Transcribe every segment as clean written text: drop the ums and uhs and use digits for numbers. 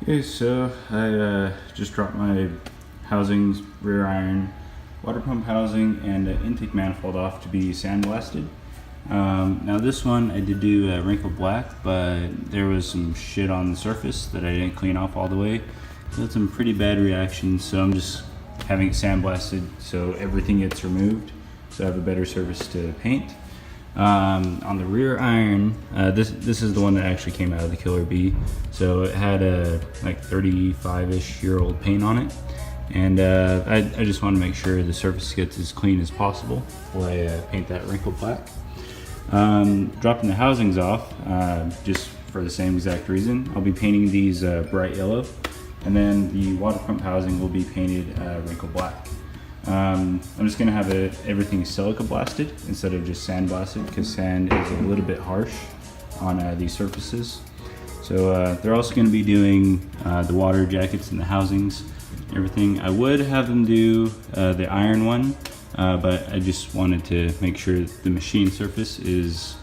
Okay, so I just dropped my housings, rear iron, water pump housing, and intake manifold off to be sandblasted. Now this one I did do wrinkled black, but there was some shit on the surface that I didn't clean off all the way. So that's some pretty bad reactions, so I'm just having it sandblasted so everything gets removed, so I have a better surface to paint. On the rear iron, this is the one that actually came out of the Killer Bee. So it had a like 35-ish year old paint on it, and I just want to make sure the surface gets as clean as possible before I paint that wrinkled black. Dropping the housings off, just for the same exact reason. I'll be painting these bright yellow, and then the water pump housing will be painted wrinkled black. I'm just going to have everything silica blasted instead of just sand blasted, because sand is a little bit harsh on these surfaces. So they're also going to be doing the water jackets and the housings, everything. I would have them do the iron one, but I just wanted to make sure the machine surface is,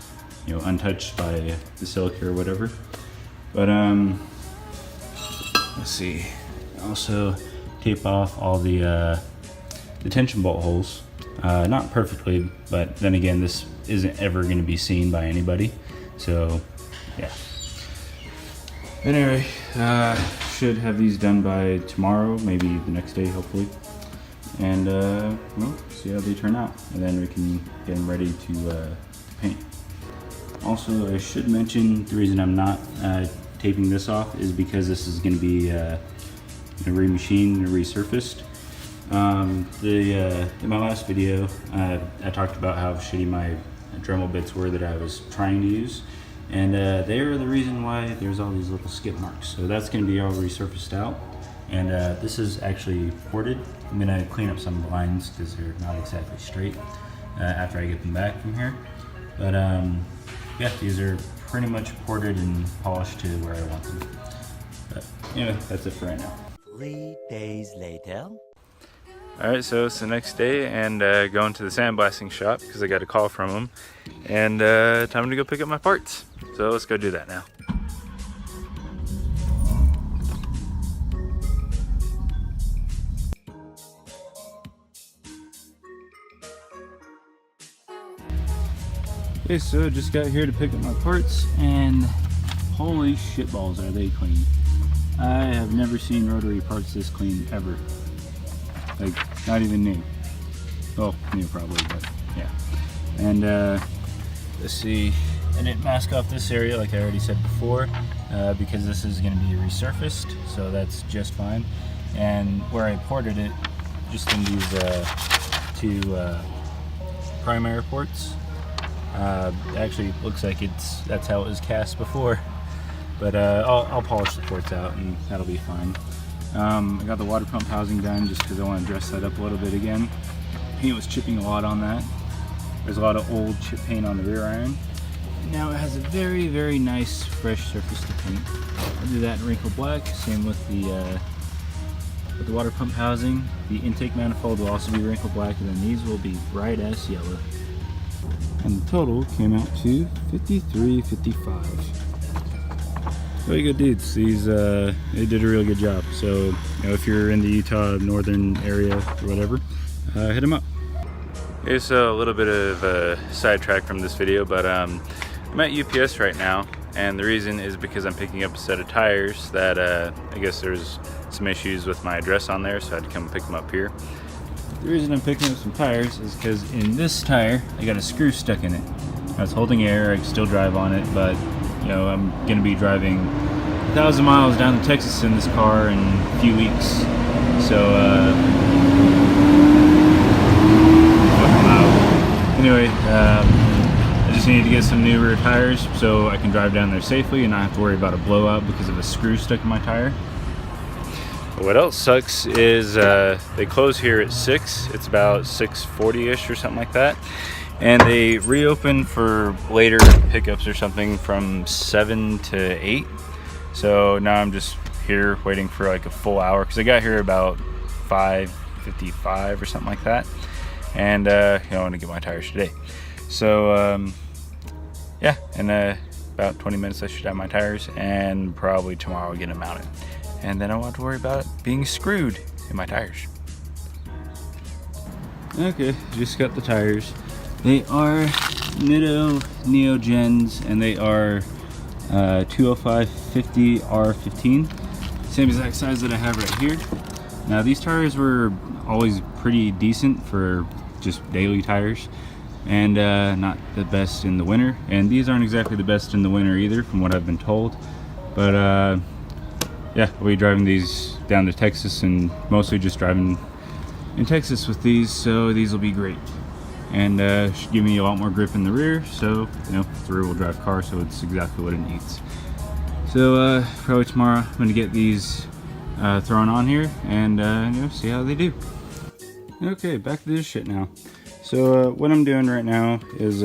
untouched by the silica or whatever. But let's see. Also tape off all the tension bolt holes. Not perfectly, but then again, this isn't ever going to be seen by anybody. So, yeah. Anyway, should have these done by tomorrow, maybe the next day, hopefully. And, well, see how they turn out. And then we can get them ready to paint. Also, I should mention the reason I'm not taping this off is because this is going to be remachined and resurfaced. In my last video, I talked about how shitty my Dremel bits were that I was trying to use, and they are the reason why there's all these little skip marks. So that's going to be all resurfaced out, and this is actually ported. I'm going to clean up some of the lines because they're not exactly straight after I get them back from here. But yeah, these are pretty much ported and polished to where I want them. But anyway, that's it for right now. 3 days later. Alright, so it's the next day, and going to the sandblasting shop because I got a call from them, and time to go pick up my parts. So let's go do that now. Okay, so just got here to pick up my parts, and holy shitballs are they clean. I have never seen rotary parts this clean ever. Like, not even new. Well, new probably, but yeah. And let's see, I didn't mask off this area like I already said before, because this is going to be resurfaced, so that's just fine. And where I ported it, just in these two primary ports, actually looks like that's how it was cast before. But I'll polish the ports out and that'll be fine. I got the water pump housing done just because I want to dress that up a little bit again. Paint was chipping a lot on that. There's a lot of old chip paint on the rear iron. And now it has a very, very nice fresh surface to paint. I'll do that in wrinkled black. Same with the water pump housing. The intake manifold will also be wrinkled black, and then these will be bright ass yellow. And the total came out to $53.55. Very good dudes. These they did a real good job. So if you're in the Utah northern area or whatever, hit them up. Here's a little bit of a sidetrack from this video, but I'm at UPS right now, and the reason is because I'm picking up a set of tires that I guess there's some issues with my address on there, so I had to come pick them up here. The reason I'm picking up some tires is because in this tire I got a screw stuck in it. I was holding air, I could still drive on it, but I'm going to be driving 1,000 miles down to Texas in this car in a few weeks. So, anyway, I just need to get some new rear tires so I can drive down there safely and not have to worry about a blowout because of a screw stuck in my tire. What else sucks is they close here at 6. It's about 6:40-ish or something like that. And they reopen for later pickups or something from 7 to 8. So now I'm just here waiting for like a full hour because I got here about 5:55 or something like that. And I want to get my tires today. So yeah, in about 20 minutes I should have my tires, and probably tomorrow I'll get them mounted. and then I won't have to worry about being screwed in my tires. Okay, just got the tires. They are Nitto Neogens, and they are 205/50 R15. Same exact size that I have right here. Now these tires were always pretty decent for just daily tires, and not the best in the winter. And these aren't exactly the best in the winter either, from what I've been told. But yeah, we'll be driving these down to Texas, and mostly just driving in Texas with these, so these will be great. And should give me a lot more grip in the rear, so you know, it's a rear-wheel drive car, so it's exactly what it needs. So probably tomorrow I'm gonna get these thrown on here and you know, see how they do. Okay, back to this shit now. So what I'm doing right now is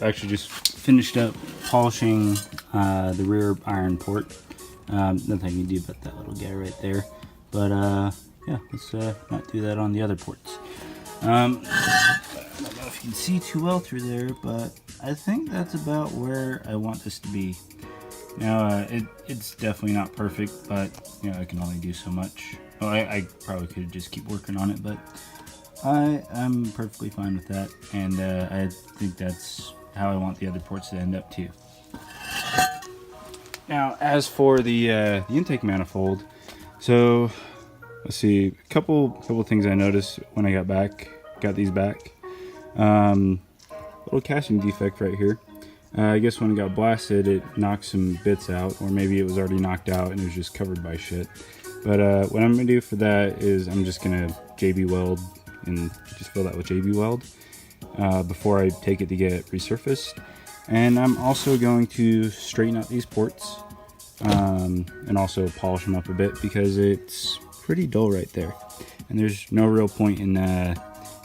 actually just finished up polishing the rear iron port. Nothing I can do about that little guy right there, but yeah, let's not do that on the other ports. I don't know if you can see too well through there, but I think that's about where I want this to be. Now it's definitely not perfect, but you know, I can only do so much. Well, I probably could just keep working on it, but I'm perfectly fine with that, and I think that's how I want the other ports to end up too. Now, as for the intake manifold, so let's see, a couple things I noticed when I got these back. Little casting defect right here. I guess when it got blasted, it knocked some bits out, or maybe it was already knocked out and it was just covered by shit. But what I'm gonna do for that is I'm just gonna JB weld and just fill that with JB weld before I take it to get it resurfaced. And I'm also going to straighten out these ports and also polish them up a bit, because it's pretty dull right there. And there's no real point in you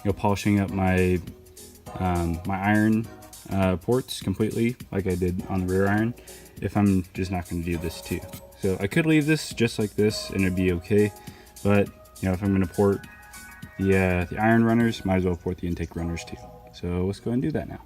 know, polishing up my my iron ports completely like I did on the rear iron if I'm just not going to do this too. So I could leave this just like this and it'd be okay, but you know, if I'm going to port the iron runners, might as well port the intake runners too. So let's go and do that now.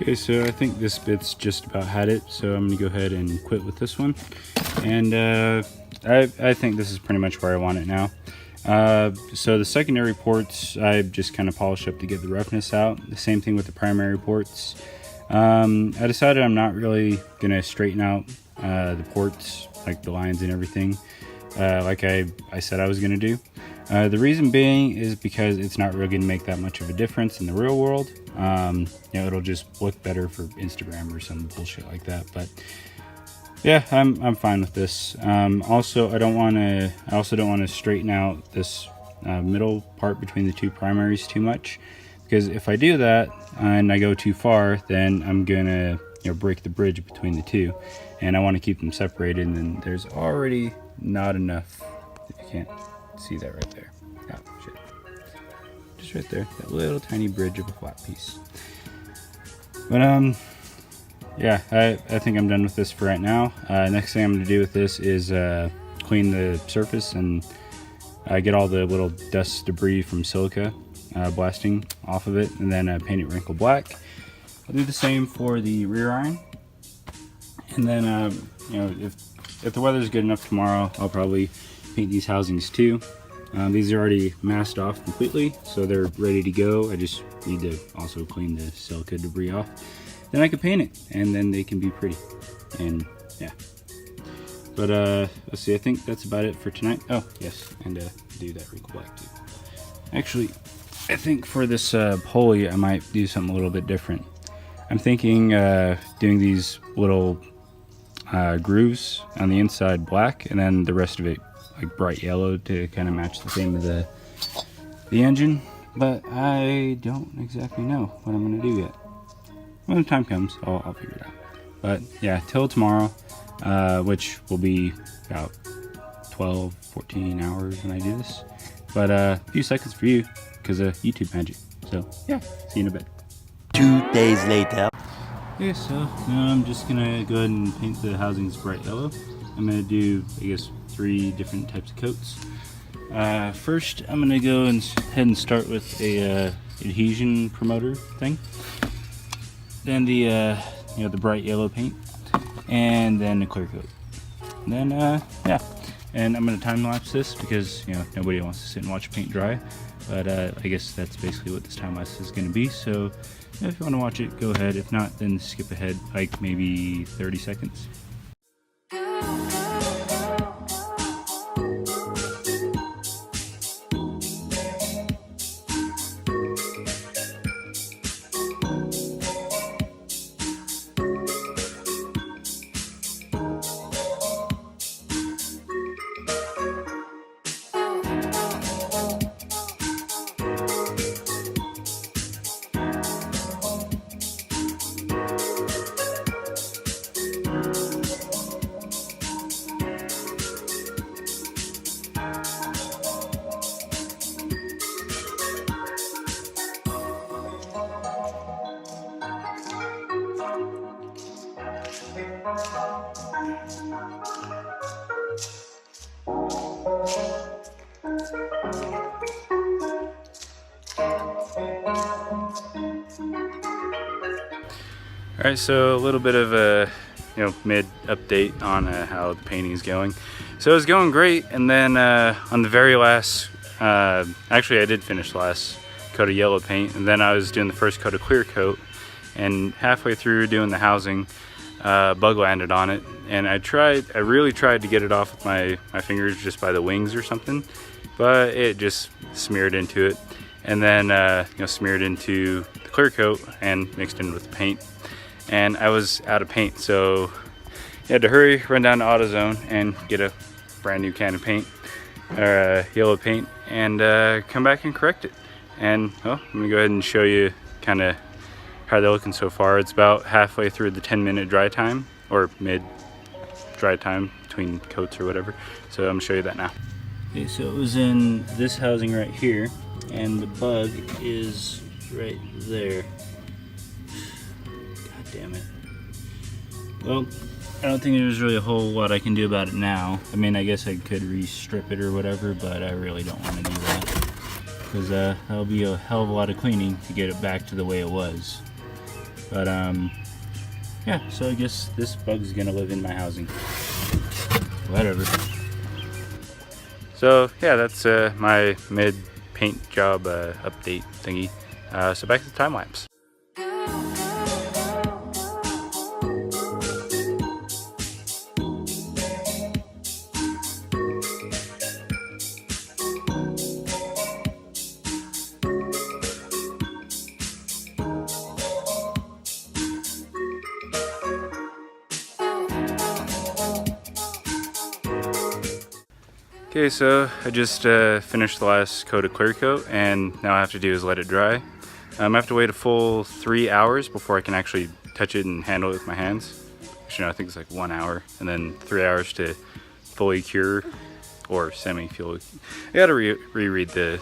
Okay, so I think this bit's just about had it, so I'm gonna go ahead and quit with this one. And I think this is pretty much where I want it now. So the secondary ports I just kind of polished up to get the roughness out. The same thing with the primary ports. I decided I'm not really gonna straighten out the ports, like the lines and everything, like I said I was gonna do. The reason being is because it's not really gonna make that much of a difference in the real world. You know, it'll just look better for Instagram or some bullshit like that. But yeah, I'm fine with this. Also, I also don't want to straighten out this middle part between the two primaries too much, because if I do that and I go too far, then I'm gonna, you know, break the bridge between the two, and I want to keep them separated. And then there's already not enough. If you can't see that right there. Oh shit. Just right there, that little tiny bridge of a flat piece. But yeah, I think I'm done with this for right now. Next thing I'm going to do with this is clean the surface and get all the little dust debris from Silica blasting off of it, and then paint it wrinkle black. I'll do the same for the rear iron, and then you know, if the weather's good enough tomorrow, I'll probably paint these housings too. These are already masked off completely, so they're ready to go. I just need to also clean the Silica debris off. Then I can paint it, and then they can be pretty. And yeah. But let's see, I think that's about it for tonight. Oh, yes, and do that wrinkle black too. Actually, I think for this pulley, I might do something a little bit different. I'm thinking doing these little grooves on the inside black, and then the rest of it like bright yellow to kind of match the theme of the engine. But I don't exactly know what I'm gonna do yet. When the time comes, I'll figure it out. But yeah, till tomorrow, which will be about 12, 14 hours when I do this. But a few seconds for you because of YouTube magic. So yeah, see you in a bit. 2 days later. Okay, so now I'm just gonna go ahead and paint the housings bright yellow. I'm gonna do, I guess, 3 different types of coats. First, I'm gonna go and ahead and start with a adhesion promoter thing. Then the the bright yellow paint, and then a clear coat. And then yeah, and I'm gonna time lapse this because nobody wants to sit and watch paint dry. But I guess that's basically what this time lapse is gonna be. So if you want to watch it, go ahead. If not, then skip ahead like maybe 30 seconds. Alright, so a little bit of a mid update on how the painting is going. So it was going great, and then on the very last, actually I did finish the last coat of yellow paint, and then I was doing the first coat of clear coat, and halfway through doing the housing, bug landed on it, and I really tried to get it off with my fingers just by the wings or something, but it just smeared into it, and then smeared into the clear coat and mixed in with the paint. And I was out of paint, so I had to hurry, run down to AutoZone and get a brand new can of paint, or yellow paint, and come back and correct it. And well, I'm gonna go ahead and show you kind of how they're looking so far. It's about halfway through the 10-minute dry time, or mid dry time between coats or whatever. So I'm gonna show you that now. Okay, so it was in this housing right here, and the bug is right there. Damn it. Well, I don't think there's really a whole lot I can do about it now. I mean, I guess I could re-strip it or whatever, but I really don't want to do that. Because that'll be a hell of a lot of cleaning to get it back to the way it was. But, yeah, so I guess this bug's gonna live in my housing. Whatever. So, yeah, that's my mid-paint job update thingy. So back to the time lapse. Okay, so I just finished the last coat of clear coat, and now all I have to do is let it dry. I have to wait a full 3 hours before I can actually touch it and handle it with my hands. Actually, no, I think it's like 1 hour, and then 3 hours to fully cure or semi-fully. I gotta reread the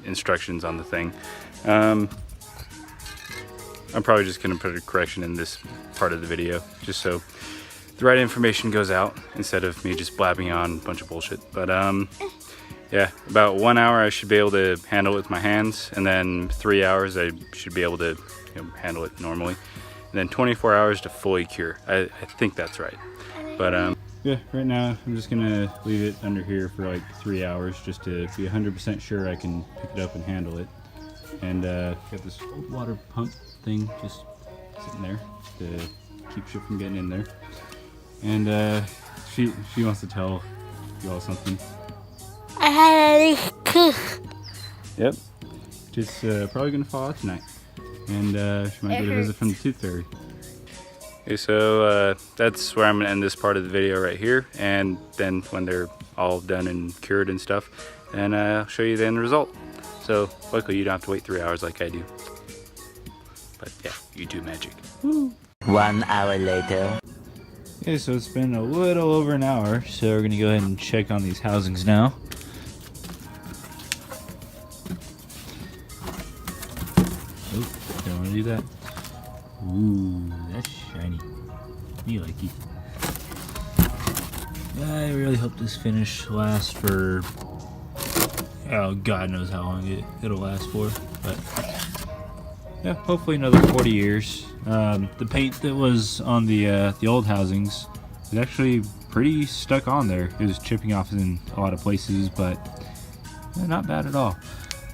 instructions on the thing. I'm probably just gonna put a correction in this part of the video, just so the right information goes out instead of me just blabbing on a bunch of bullshit. But yeah, about 1 hour I should be able to handle it with my hands, and then 3 hours I should be able to handle it normally, and then 24 hours to fully cure. I think that's right. But yeah, right now I'm just gonna leave it under here for like 3 hours just to be 100% sure I can pick it up and handle it. And got this old water pump thing just sitting there to keep shit from getting in there. And she wants to tell you all something. I had a tooth. Yep, just probably gonna fall out tonight, and she might get a visit from the tooth fairy. Okay, so that's where I'm gonna end this part of the video right here, and then when they're all done and cured and stuff, then I'll show you the end result. So luckily you don't have to wait 3 hours like I do. But yeah, you do magic. Woo. 1 hour later. Okay, so it's been a little over an hour, so we're gonna go ahead and check on these housings now. Oh, don't want to do that. Ooh, that's shiny. Me like it. I really hope this finish lasts for, oh, God knows how long it'll last for, but yeah, hopefully another 40 years. The paint that was on the old housings is actually pretty stuck on there. It was chipping off in a lot of places, but not bad at all.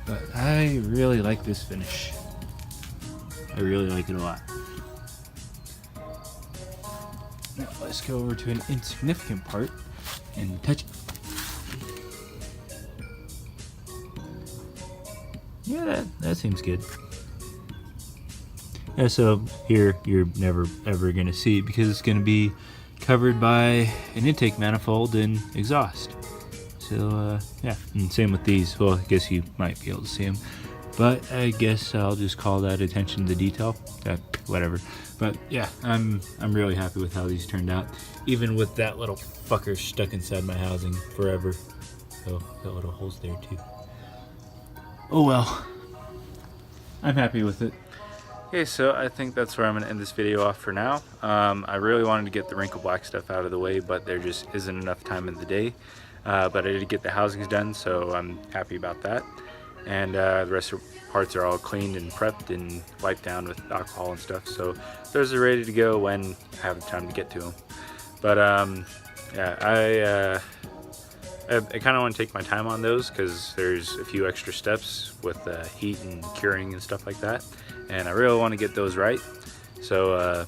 But I really like this finish. I really like it a lot. Now let's go over to an insignificant part and touch it. Yeah, that seems good. Yeah, so here you're never ever gonna see it because it's gonna be covered by an intake manifold and exhaust. So yeah, and same with these. Well, I guess you might be able to see them, but I guess I'll just call that attention to detail. Whatever. But yeah, I'm really happy with how these turned out, even with that little fucker stuck inside my housing forever. So got little holes there too. Oh well, I'm happy with it. Okay, so I think that's where I'm going to end this video off for now. I really wanted to get the wrinkle black stuff out of the way, but there just isn't enough time in the day. But I did get the housings done, so I'm happy about that. And the rest of the parts are all cleaned and prepped and wiped down with alcohol and stuff. So those are ready to go when I have the time to get to them. But yeah, I kind of want to take my time on those because there's a few extra steps with heat and curing and stuff like that. And I really want to get those right. So,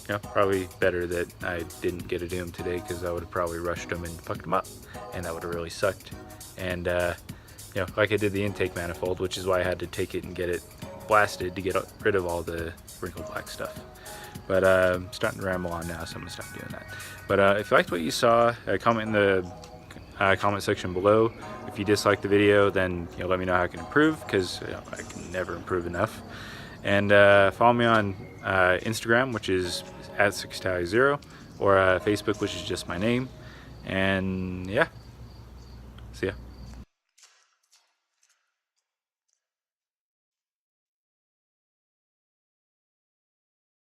yeah, probably better that I didn't get to do them today because I would have probably rushed them and fucked them up. And that would have really sucked. And, you know, like I did the intake manifold, which is why I had to take it and get it blasted to get rid of all the wrinkle black stuff. But I'm starting to ramble on now, so I'm going to stop doing that. But if you liked what you saw, comment in the comment section below. If you disliked the video, then let me know how I can improve, because I can never improve enough. And follow me on Instagram, which is @6tally0, or Facebook, which is just my name. And yeah, see ya.